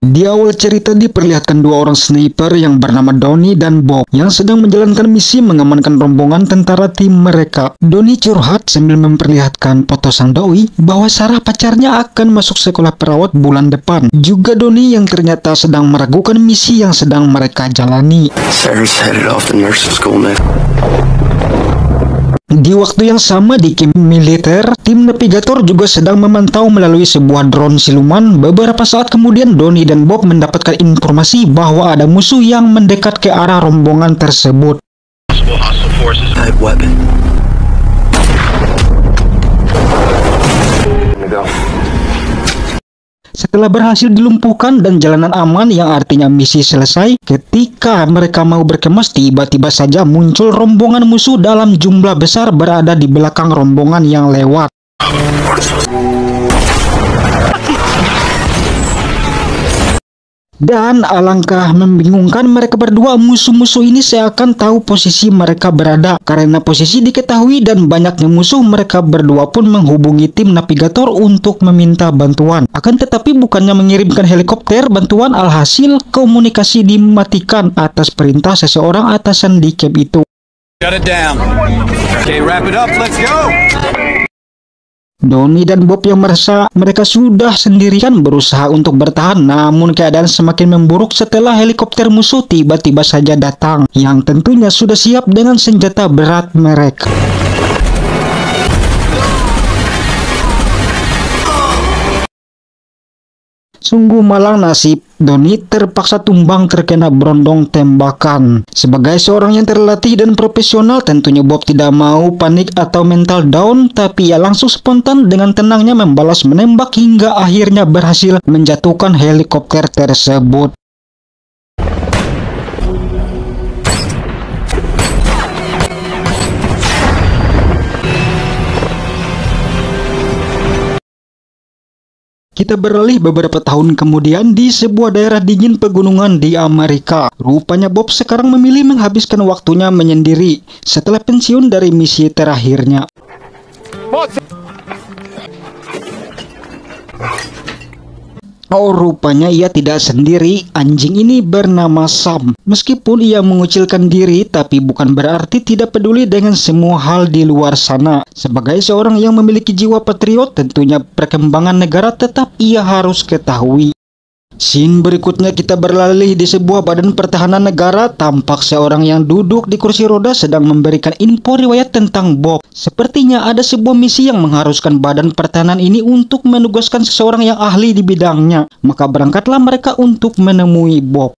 Di awal cerita diperlihatkan dua orang sniper yang bernama Donnie dan Bob yang sedang menjalankan misi mengamankan rombongan tentara tim mereka. Donnie curhat sambil memperlihatkan foto sang doi bahwa Sarah pacarnya akan masuk sekolah perawat bulan depan. Juga Donnie yang ternyata sedang meragukan misi yang sedang mereka jalani. Sarah's headed off to nursing school, man. Di waktu yang sama di camp militer, tim navigator juga sedang memantau melalui sebuah drone siluman. Beberapa saat kemudian, Donnie dan Bob mendapatkan informasi bahwa ada musuh yang mendekat ke arah rombongan tersebut. Setelah berhasil dilumpuhkan dan jalanan aman yang artinya misi selesai, ketika mereka mau berkemas tiba-tiba saja muncul rombongan musuh dalam jumlah besar berada di belakang rombongan yang lewat. Dan alangkah membingungkan mereka berdua, musuh-musuh ini seakan tahu posisi mereka berada. Karena posisi diketahui dan banyaknya musuh, mereka berdua pun menghubungi tim navigator untuk meminta bantuan. Akan tetapi bukannya mengirimkan helikopter bantuan, alhasil komunikasi dimatikan atas perintah seseorang atasan di camp itu. Shut it down. Okay, wrap it up. Let's go. Donnie dan Bob yang merasa mereka sudah sendirian berusaha untuk bertahan, namun keadaan semakin memburuk setelah helikopter musuh tiba-tiba saja datang, yang tentunya sudah siap dengan senjata berat mereka. Sungguh malang nasib Donnie, terpaksa tumbang terkena berondong tembakan. Sebagai seorang yang terlatih dan profesional, tentunya Bob tidak mau panik atau mental down, tapi ia langsung spontan dengan tenangnya membalas menembak hingga akhirnya berhasil menjatuhkan helikopter tersebut. Kita beralih beberapa tahun kemudian di sebuah daerah dingin pegunungan di Amerika. Rupanya Bob sekarang memilih menghabiskan waktunya menyendiri setelah pensiun dari misi terakhirnya. Oh, rupanya ia tidak sendiri. Anjing ini bernama Sam. Meskipun ia mengucilkan diri, tapi bukan berarti tidak peduli dengan semua hal di luar sana. Sebagai seorang yang memiliki jiwa patriot, tentunya perkembangan negara tetap ia harus ketahui. Scene berikutnya kita beralih di sebuah badan pertahanan negara. Tampak seorang yang duduk di kursi roda sedang memberikan info riwayat tentang Bob. Sepertinya ada sebuah misi yang mengharuskan badan pertahanan ini untuk menugaskan seseorang yang ahli di bidangnya. Maka berangkatlah mereka untuk menemui Bob.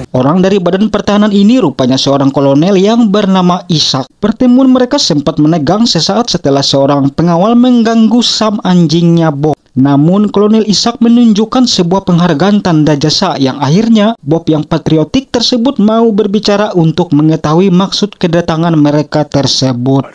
Orang dari badan pertahanan ini rupanya seorang kolonel yang bernama Isaac. Pertemuan mereka sempat menegang sesaat setelah seorang pengawal mengganggu Sam, anjingnya Bob. Namun kolonel Isaac menunjukkan sebuah penghargaan tanda jasa yang akhirnya Bob yang patriotik tersebut mau berbicara untuk mengetahui maksud kedatangan mereka tersebut.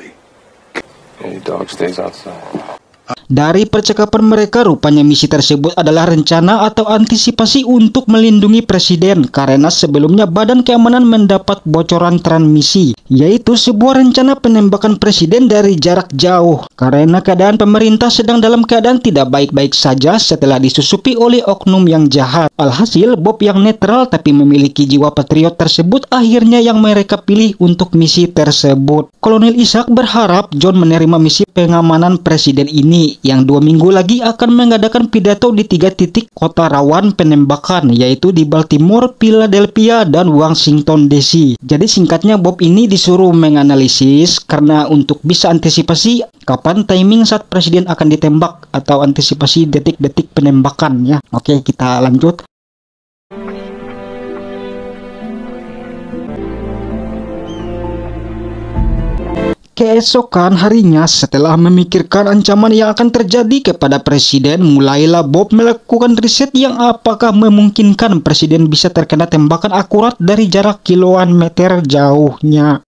Dari percakapan mereka, rupanya misi tersebut adalah rencana atau antisipasi untuk melindungi presiden, karena sebelumnya Badan Keamanan mendapat bocoran transmisi, yaitu sebuah rencana penembakan presiden dari jarak jauh, karena keadaan pemerintah sedang dalam keadaan tidak baik-baik saja setelah disusupi oleh oknum yang jahat. Alhasil, Bob yang netral tapi memiliki jiwa patriot tersebut akhirnya yang mereka pilih untuk misi tersebut. Kolonel Isaac berharap John menerima misi pengamanan presiden ini, yang 2 minggu lagi akan mengadakan pidato di 3 titik kota rawan penembakan, yaitu di Baltimore, Philadelphia, dan Washington DC. Jadi singkatnya Bob ini disuruh menganalisis karena untuk bisa antisipasi kapan timing saat presiden akan ditembak atau antisipasi detik-detik penembakan ya. Oke, kita lanjut. Keesokan harinya, setelah memikirkan ancaman yang akan terjadi kepada presiden, mulailah Bob melakukan riset yang apakah memungkinkan presiden bisa terkena tembakan akurat dari jarak kiloan meter jauhnya.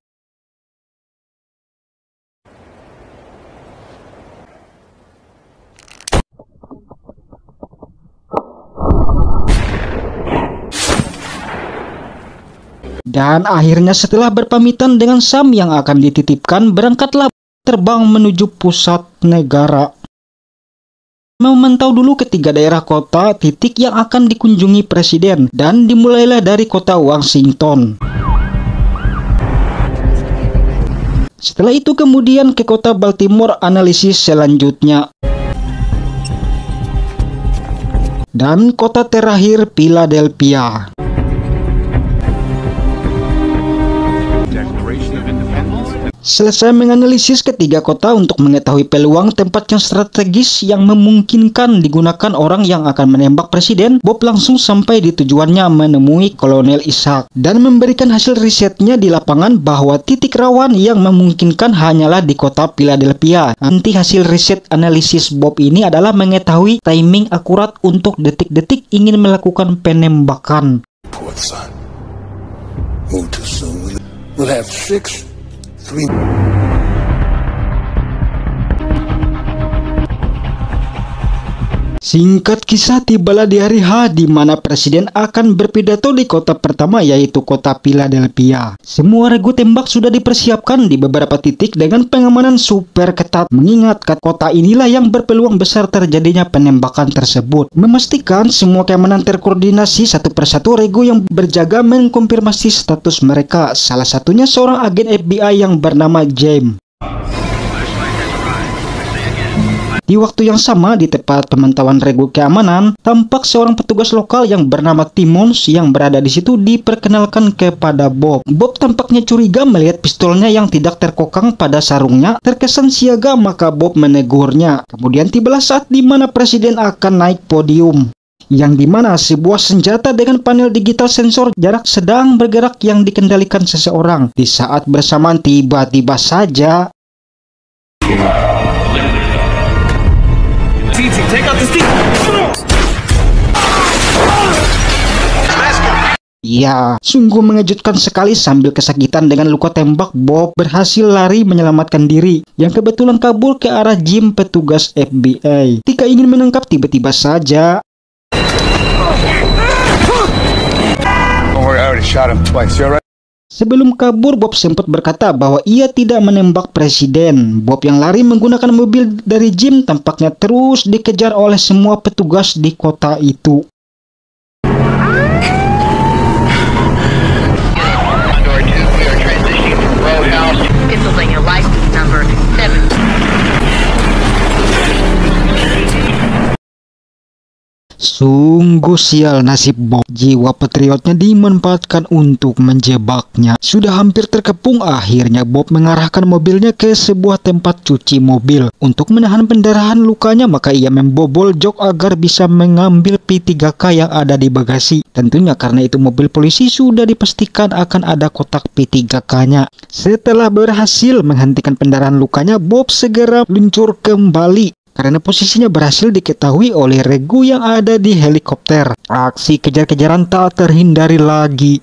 Dan akhirnya setelah berpamitan dengan Sam yang akan dititipkan, berangkatlah terbang menuju pusat negara. Memantau dulu ketiga daerah kota titik yang akan dikunjungi presiden, dan dimulailah dari kota Washington. Setelah itu kemudian ke kota Baltimore, analisis selanjutnya. Dan kota terakhir Philadelphia. Selesai menganalisis ketiga kota untuk mengetahui peluang tempat yang strategis yang memungkinkan digunakan orang yang akan menembak presiden, Bob langsung sampai di tujuannya menemui Kolonel Isaac dan memberikan hasil risetnya di lapangan bahwa titik rawan yang memungkinkan hanyalah di kota Philadelphia. Nanti hasil riset analisis Bob ini adalah mengetahui timing akurat untuk detik-detik ingin melakukan penembakan. Port son. Move too soon. We'll have 6-3. Singkat kisah, tibalah di hari H di mana presiden akan berpidato di kota pertama, yaitu kota Philadelphia. Semua regu tembak sudah dipersiapkan di beberapa titik dengan pengamanan super ketat, mengingat kota inilah yang berpeluang besar terjadinya penembakan tersebut. Memastikan semua keamanan terkoordinasi, satu persatu regu yang berjaga mengkonfirmasi status mereka. Salah satunya seorang agen FBI yang bernama James. Di waktu yang sama, di tempat pemantauan regu keamanan, tampak seorang petugas lokal yang bernama Timmons yang berada di situ diperkenalkan kepada Bob. Bob tampaknya curiga melihat pistolnya yang tidak terkokang pada sarungnya. Terkesan siaga, maka Bob menegurnya. Kemudian tibalah saat di mana presiden akan naik podium, yang dimana sebuah senjata dengan panel digital sensor jarak sedang bergerak yang dikendalikan seseorang. Di saat bersamaan tiba-tiba saja ya, sungguh mengejutkan sekali. Sambil kesakitan dengan luka tembak, Bob berhasil lari menyelamatkan diri, yang kebetulan kabur ke arah gym petugas FBI. Ketika ingin menangkap, tiba-tiba saja sebelum kabur, Bob sempat berkata bahwa ia tidak menembak presiden. Bob yang lari menggunakan mobil dari gym tampaknya terus dikejar oleh semua petugas di kota itu. Sungguh sial nasib Bob. Jiwa patriotnya dimanfaatkan untuk menjebaknya. Sudah hampir terkepung, akhirnya Bob mengarahkan mobilnya ke sebuah tempat cuci mobil. Untuk menahan pendarahan lukanya, maka ia membobol jok agar bisa mengambil P3K yang ada di bagasi. Tentunya karena itu mobil polisi sudah dipastikan akan ada kotak P3K-nya. Setelah berhasil menghentikan pendarahan lukanya, Bob segera meluncur kembali karena posisinya berhasil diketahui oleh regu yang ada di helikopter. Aksi kejar-kejaran tak terhindari lagi.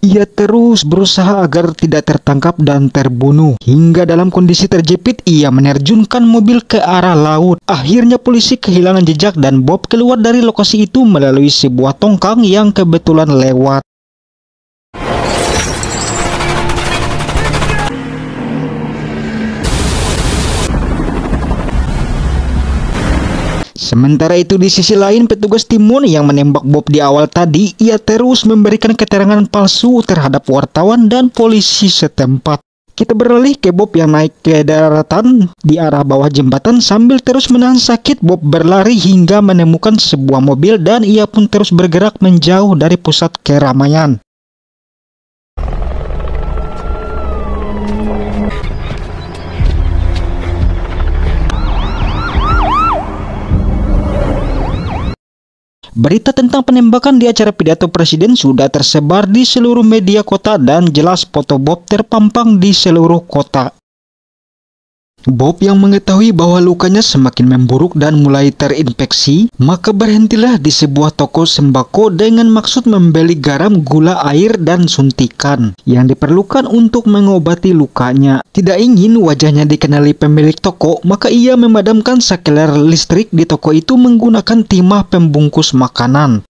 Ia terus berusaha agar tidak tertangkap dan terbunuh. Hingga dalam kondisi terjepit, ia menerjunkan mobil ke arah laut. Akhirnya polisi kehilangan jejak dan Bob keluar dari lokasi itu melalui sebuah tongkang yang kebetulan lewat. Sementara itu di sisi lain, petugas Timon yang menembak Bob di awal tadi, ia terus memberikan keterangan palsu terhadap wartawan dan polisi setempat. Kita beralih ke Bob yang naik ke daratan di arah bawah jembatan. Sambil terus menahan sakit, Bob berlari hingga menemukan sebuah mobil dan ia pun terus bergerak menjauh dari pusat keramaian. Berita tentang penembakan di acara pidato presiden sudah tersebar di seluruh media kota dan jelas foto Bob terpampang di seluruh kota. Bob yang mengetahui bahwa lukanya semakin memburuk dan mulai terinfeksi, maka berhentilah di sebuah toko sembako dengan maksud membeli garam, gula, air, dan suntikan yang diperlukan untuk mengobati lukanya. Tidak ingin wajahnya dikenali pemilik toko, maka ia memadamkan saklar listrik di toko itu menggunakan timah pembungkus makanan.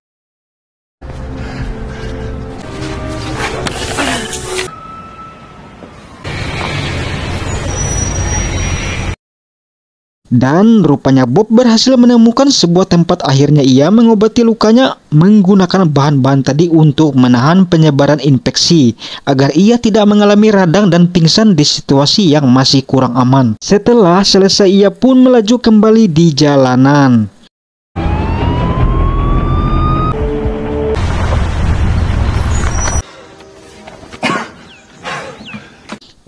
Dan rupanya Bob berhasil menemukan sebuah tempat. Akhirnya ia mengobati lukanya menggunakan bahan-bahan tadi untuk menahan penyebaran infeksi agar ia tidak mengalami radang dan pingsan di situasi yang masih kurang aman. Setelah selesai ia pun melaju kembali di jalanan.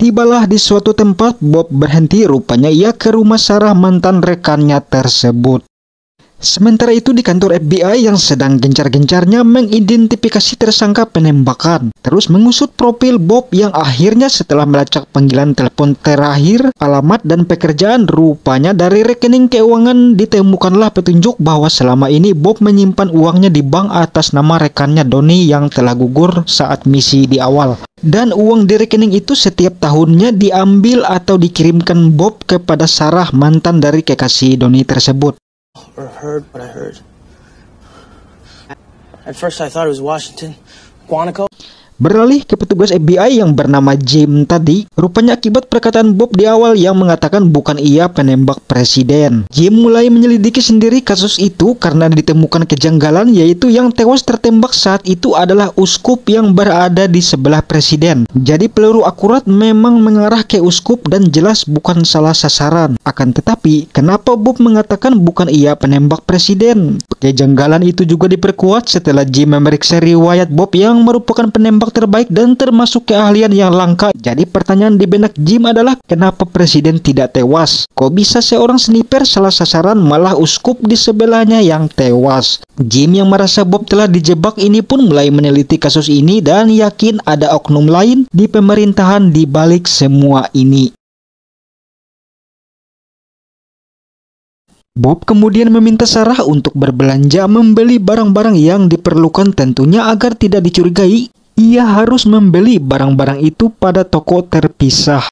Tibalah di suatu tempat, Bob berhenti. Rupanya ia ke rumah Sarah, mantan rekannya tersebut. Sementara itu di kantor FBI yang sedang gencar-gencarnya mengidentifikasi tersangka penembakan, terus mengusut profil Bob yang akhirnya setelah melacak panggilan telepon terakhir, alamat dan pekerjaan, rupanya dari rekening keuangan ditemukanlah petunjuk bahwa selama ini Bob menyimpan uangnya di bank atas nama rekannya Donnie yang telah gugur saat misi di awal. Dan uang di rekening itu setiap tahunnya diambil atau dikirimkan Bob kepada Sarah, mantan dari kekasih Donnie tersebut. Or heard what I heard. At first I thought it was Washington, Quantico. Beralih ke petugas FBI yang bernama Jim tadi, rupanya akibat perkataan Bob di awal yang mengatakan bukan ia penembak presiden. Jim mulai menyelidiki sendiri kasus itu karena ditemukan kejanggalan, yaitu yang tewas tertembak saat itu adalah uskup yang berada di sebelah presiden. Jadi peluru akurat memang mengarah ke uskup dan jelas bukan salah sasaran. Akan tetapi, kenapa Bob mengatakan bukan ia penembak presiden? Kejanggalan itu juga diperkuat setelah Jim memeriksa riwayat Bob yang merupakan penembak terbaik dan termasuk keahlian yang langka. Jadi pertanyaan di benak Jim adalah kenapa presiden tidak tewas? Kok bisa seorang sniper salah sasaran malah uskup di sebelahnya yang tewas? Jim yang merasa Bob telah dijebak ini pun mulai meneliti kasus ini dan yakin ada oknum lain di pemerintahan di balik semua ini. Bob kemudian meminta Sarah untuk berbelanja membeli barang-barang yang diperlukan, tentunya agar tidak dicurigai. Ia harus membeli barang-barang itu pada toko terpisah.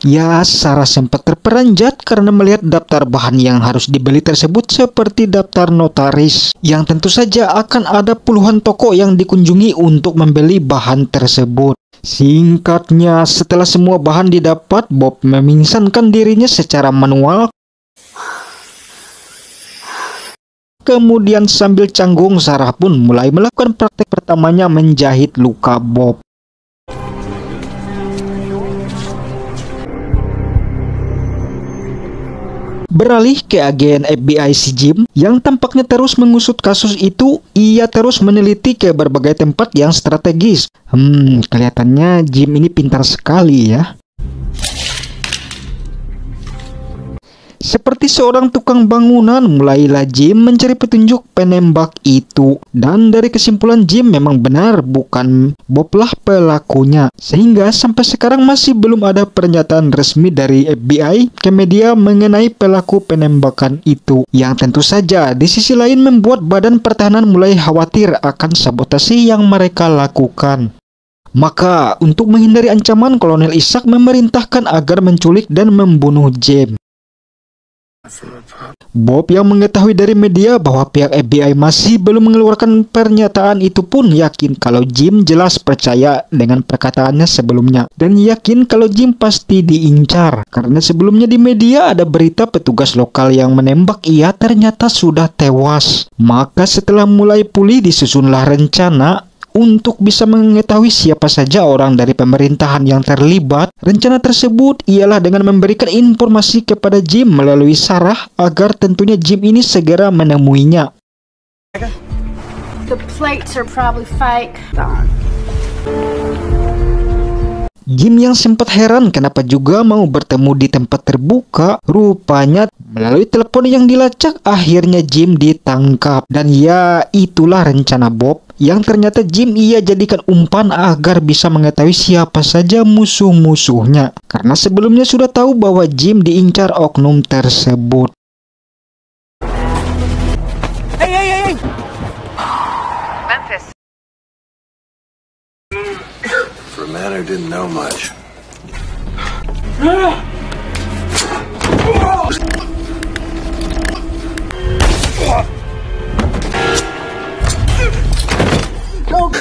Ya, Sarah sempat terperanjat karena melihat daftar bahan yang harus dibeli tersebut seperti daftar notaris, yang tentu saja akan ada puluhan toko yang dikunjungi untuk membeli bahan tersebut. Singkatnya, setelah semua bahan didapat, Bob memingsankan dirinya secara manual. Kemudian sambil canggung, Sarah pun mulai melakukan praktek pertamanya menjahit luka Bob. Beralih ke agen FBI si Jim yang tampaknya terus mengusut kasus itu. Ia terus meneliti ke berbagai tempat yang strategis. Kelihatannya Jim ini pintar sekali ya. Seperti seorang tukang bangunan, mulailah Jim mencari petunjuk penembak itu. Dan dari kesimpulan Jim memang benar, bukan Bob lah pelakunya. Sehingga sampai sekarang masih belum ada pernyataan resmi dari FBI ke media mengenai pelaku penembakan itu. Yang tentu saja di sisi lain membuat Badan Pertahanan mulai khawatir akan sabotase yang mereka lakukan. Maka untuk menghindari ancaman, Kolonel Isaac memerintahkan agar menculik dan membunuh Jim. Bob yang mengetahui dari media bahwa pihak FBI masih belum mengeluarkan pernyataan itu pun yakin kalau Jim jelas percaya dengan perkataannya sebelumnya, dan yakin kalau Jim pasti diincar karena sebelumnya di media ada berita petugas lokal yang menembak ia ternyata sudah tewas. Maka setelah mulai pulih disusunlah rencana untuk bisa mengetahui siapa saja orang dari pemerintahan yang terlibat. Rencana tersebut ialah dengan memberikan informasi kepada Jim melalui Sarah agar tentunya Jim ini segera menemuinya. The plates are probably fake. Jim yang sempat heran kenapa juga mau bertemu di tempat terbuka, rupanya melalui telepon yang dilacak akhirnya Jim ditangkap. Dan ya, itulah rencana Bob yang ternyata Jim ia jadikan umpan agar bisa mengetahui siapa saja musuh-musuhnya, karena sebelumnya sudah tahu bahwa Jim diincar oknum tersebut. Hey! Memphis. For a man who didn't know much.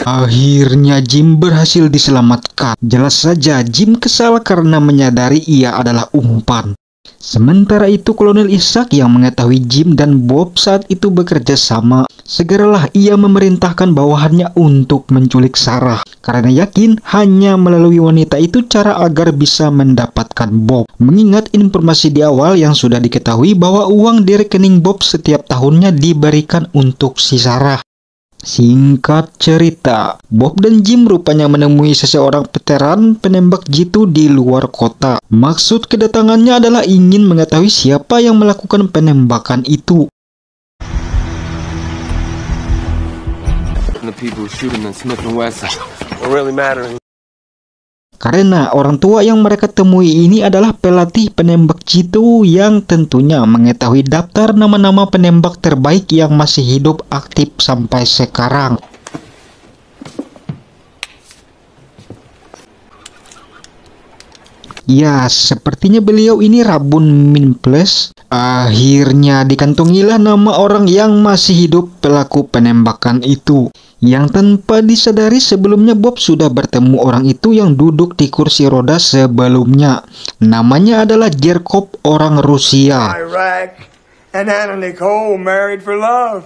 Akhirnya Jim berhasil diselamatkan. Jelas saja Jim kesal karena menyadari ia adalah umpan. Sementara itu Kolonel Isaac yang mengetahui Jim dan Bob saat itu bekerja sama, segeralah ia memerintahkan bawahannya untuk menculik Sarah, karena yakin hanya melalui wanita itu cara agar bisa mendapatkan Bob. Mengingat informasi di awal yang sudah diketahui bahwa uang di rekening Bob setiap tahunnya diberikan untuk si Sarah. Singkat cerita, Bob dan Jim rupanya menemui seseorang veteran penembak jitu di luar kota. Maksud kedatangannya adalah ingin mengetahui siapa yang melakukan penembakan itu. The people who shoot him in Smith and Wesson don't really matter. Karena orang tua yang mereka temui ini adalah pelatih penembak jitu yang tentunya mengetahui daftar nama-nama penembak terbaik yang masih hidup aktif sampai sekarang. Ya, sepertinya beliau ini Rabun Minples. Akhirnya dikantongilah nama orang yang masih hidup pelaku penembakan itu. Yang tanpa disadari sebelumnya Bob sudah bertemu orang itu yang duduk di kursi roda sebelumnya. Namanya adalah Jerkov, orang Rusia. Iraq and Anna Nicole married for love.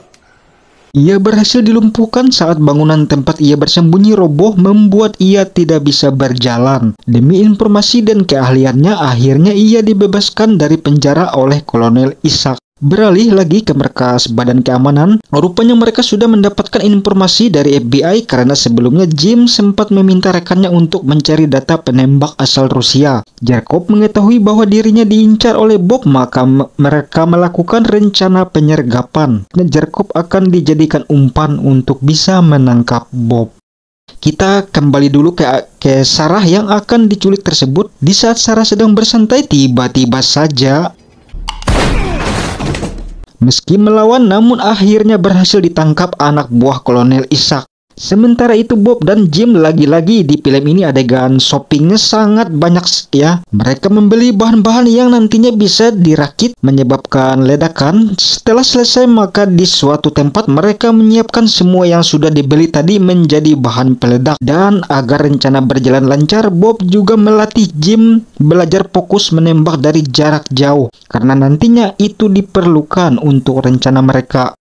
Ia berhasil dilumpuhkan saat bangunan tempat ia bersembunyi roboh membuat ia tidak bisa berjalan. Demi informasi dan keahliannya, akhirnya ia dibebaskan dari penjara oleh Kolonel Isaac. Beralih lagi ke markas Badan Keamanan, rupanya mereka sudah mendapatkan informasi dari FBI karena sebelumnya Jim sempat meminta rekannya untuk mencari data penembak asal Rusia. Jerkov mengetahui bahwa dirinya diincar oleh Bob, maka mereka melakukan rencana penyergapan. Jerkov akan dijadikan umpan untuk bisa menangkap Bob. Kita kembali dulu ke Sarah yang akan diculik tersebut. Di saat Sarah sedang bersantai, tiba-tiba saja meski melawan, namun akhirnya berhasil ditangkap anak buah Kolonel Isaac. Sementara itu Bob dan Jim lagi-lagi di film ini adegan shoppingnya sangat banyak ya. Mereka membeli bahan-bahan yang nantinya bisa dirakit menyebabkan ledakan. Setelah selesai maka di suatu tempat mereka menyiapkan semua yang sudah dibeli tadi menjadi bahan peledak. Dan agar rencana berjalan lancar, Bob juga melatih Jim belajar fokus menembak dari jarak jauh karena nantinya itu diperlukan untuk rencana mereka.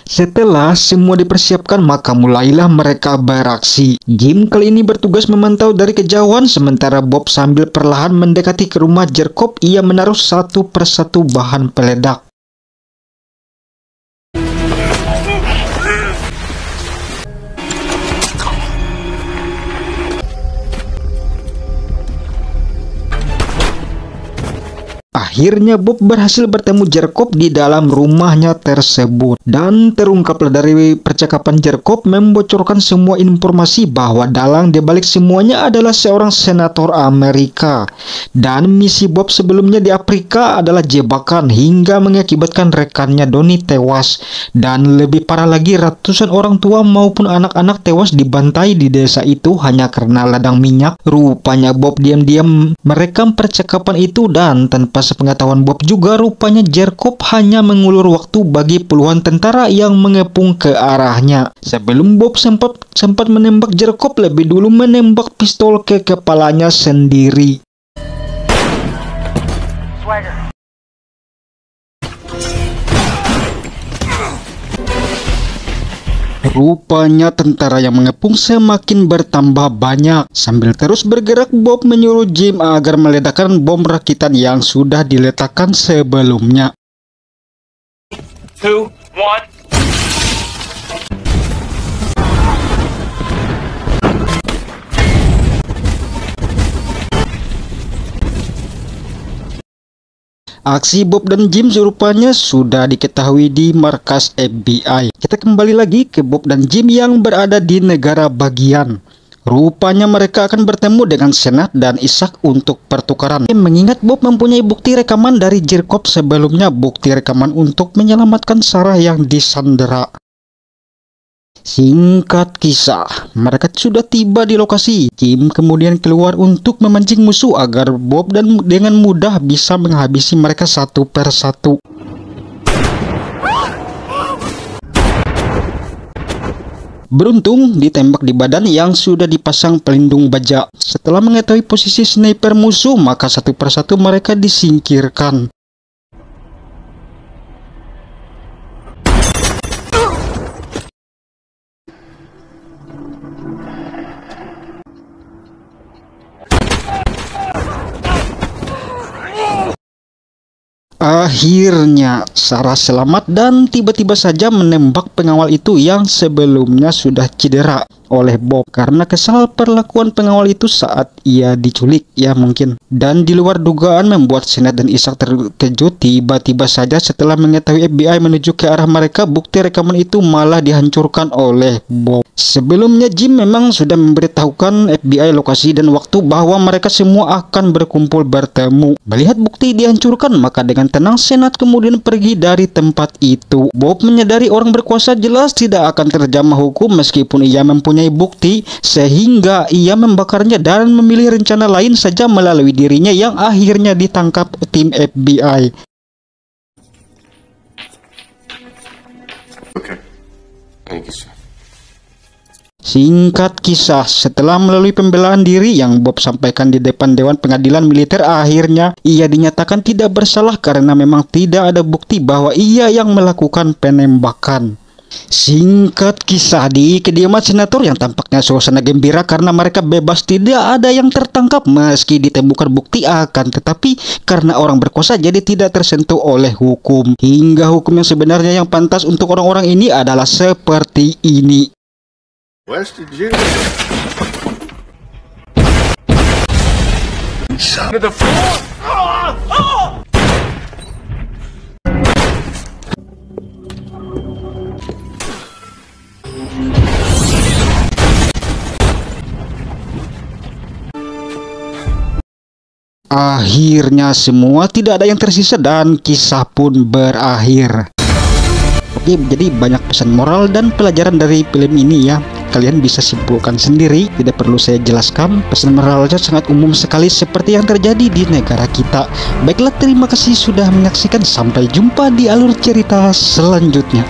Setelah semua dipersiapkan, maka mulailah mereka beraksi. Jim kali ini bertugas memantau dari kejauhan, sementara Bob sambil perlahan mendekati ke rumah Jerkov. Ia menaruh satu persatu bahan peledak. Akhirnya Bob berhasil bertemu Jerkov di dalam rumahnya tersebut. Dan terungkaplah dari percakapan Jerkov membocorkan semua informasi bahwa dalang dibalik semuanya adalah seorang senator Amerika. Dan misi Bob sebelumnya di Afrika adalah jebakan hingga mengakibatkan rekannya Donnie tewas. Dan lebih parah lagi, ratusan orang tua maupun anak-anak tewas dibantai di desa itu hanya karena ladang minyak. Rupanya Bob diam-diam merekam percakapan itu dan tanpa sepengetahuan Bob juga rupanya Jerkov hanya mengulur waktu bagi puluhan tentara yang mengepung ke arahnya. Sebelum Bob sempat menembak Jerkov, lebih dulu menembak pistol ke kepalanya sendiri. Swagger. Rupanya tentara yang mengepung semakin bertambah banyak. Sambil terus bergerak, Bob menyuruh Jim agar meledakkan bom rakitan yang sudah diletakkan sebelumnya. 2, 1. Aksi Bob dan Jim rupanya sudah diketahui di markas FBI. Kita kembali lagi ke Bob dan Jim yang berada di negara bagian. Rupanya mereka akan bertemu dengan Senat dan Isaac untuk pertukaran. Mengingat Bob mempunyai bukti rekaman dari Jerkov sebelumnya, bukti rekaman untuk menyelamatkan Sarah yang disandera. Singkat kisah, mereka sudah tiba di lokasi. Jim kemudian keluar untuk memancing musuh agar Bob dengan mudah bisa menghabisi mereka satu per satu. Beruntung ditembak di badan yang sudah dipasang pelindung baja. Setelah mengetahui posisi sniper musuh, maka satu persatu mereka disingkirkan. Akhirnya Sarah selamat dan tiba-tiba saja menembak pengawal itu yang sebelumnya sudah cedera oleh Bob karena kesal perlakuan pengawal itu saat ia diculik ya mungkin. Dan di luar dugaan membuat Sinet dan Ishak terkejut. Tiba-tiba saja setelah mengetahui FBI menuju ke arah mereka, bukti rekaman itu malah dihancurkan oleh Bob. Sebelumnya Jim memang sudah memberitahukan FBI lokasi dan waktu bahwa mereka semua akan berkumpul bertemu. Melihat bukti dihancurkan, maka dengan tenang Senat kemudian pergi dari tempat itu. Bob menyadari orang berkuasa jelas tidak akan terjamah hukum meskipun ia mempunyai bukti, sehingga ia membakarnya dan memilih rencana lain saja melalui dirinya yang akhirnya ditangkap tim FBI. Okay. Thank you, sir. Singkat kisah, setelah melalui pembelaan diri yang Bob sampaikan di depan Dewan Pengadilan Militer, akhirnya ia dinyatakan tidak bersalah karena memang tidak ada bukti bahwa ia yang melakukan penembakan. Singkat kisah, di kediaman senator yang tampaknya suasana gembira karena mereka bebas, tidak ada yang tertangkap meski ditemukan bukti, akan tetapi karena orang berkuasa jadi tidak tersentuh oleh hukum. Hingga hukum yang sebenarnya yang pantas untuk orang-orang ini adalah seperti ini. West Virginia. To the floor! Akhirnya semua tidak ada yang tersisa dan kisah pun berakhir. Oke, jadi banyak pesan moral dan pelajaran dari film ini ya. Kalian bisa simpulkan sendiri, tidak perlu saya jelaskan. Pesan moralnya sangat umum sekali seperti yang terjadi di negara kita. Baiklah, terima kasih sudah menyaksikan. Sampai jumpa di alur cerita selanjutnya.